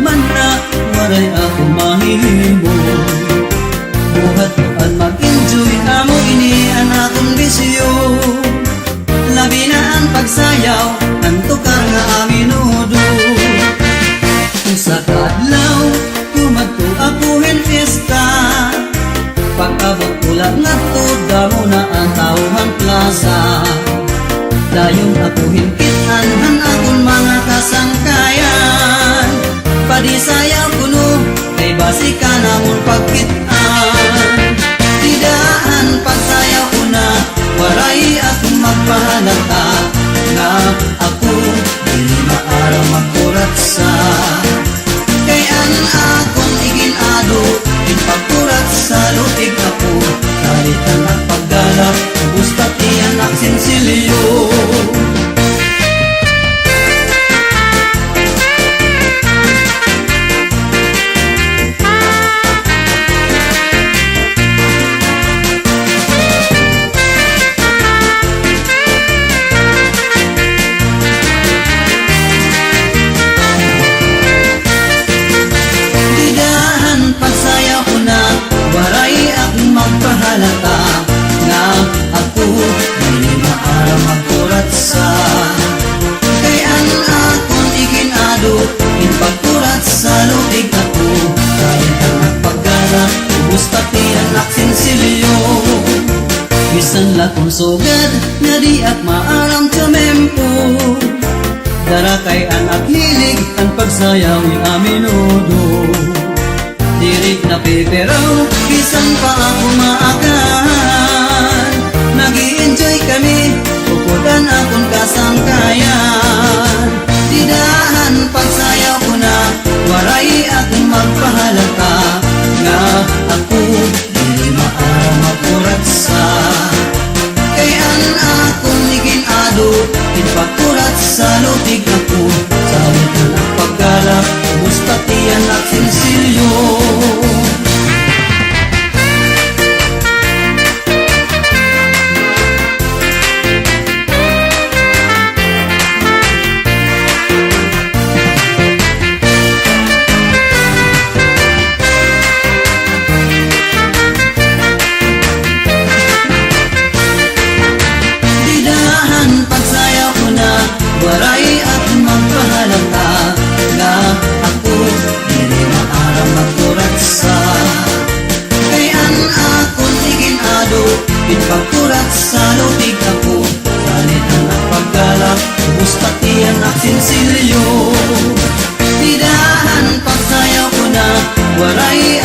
man na waray ako mahimo. Buhat-buhat mag-enjoy amo ini ang akong bisyo. Labi na ang pagsayaw kanto ka nga aminudo. Sa kadlaw kumadto ako hin fiesta. Pagkabot ulat nga to damo na ang tawhan plaza. Dayong ako hinkitan han akong mga kasangkayan. Padisayaw kuno kay basi ka namon pagkitaan. Tidaan pagsayaw ko na waray akong magpahalata nga ako dili maaraw magkuratsa. Kay an akong iginado ipagkurat sa lutig ako. Kalitan at paggalap ubus pati anak sinsilyo. Magpahalata nga ako dili maaraw magkuratsa. Kay an akong iginado ipagkurat sa lutig ako. Kahit ang nagpagala ubus pati anak sinsilyo. Bisan lakong sugad nga di at maaram tumempo. Dara kay anak hilig ang pagsayaw ni aminudo. Dirik na piperaw, bisan pa ako maakan. Nag-i-enjoy kami, pupudan akong kasangkayan. Didahan pagsayaw ko na, waray akong magpahalata nga ako dili maaraw magkuratsa. Kay an akong iginado, ipagkurat sa lutig ako. Sa wala ng paggalap, ubus pati anak sinsilyo. Waray at magpahalata nga ako dili maaraw magkuratsa. Kay an akong iginado ipagkurat sa lutig ako. Kalit ang nagpaggalak ubus pati anak sinsilyo. Tidaan pagsayaw ko na waray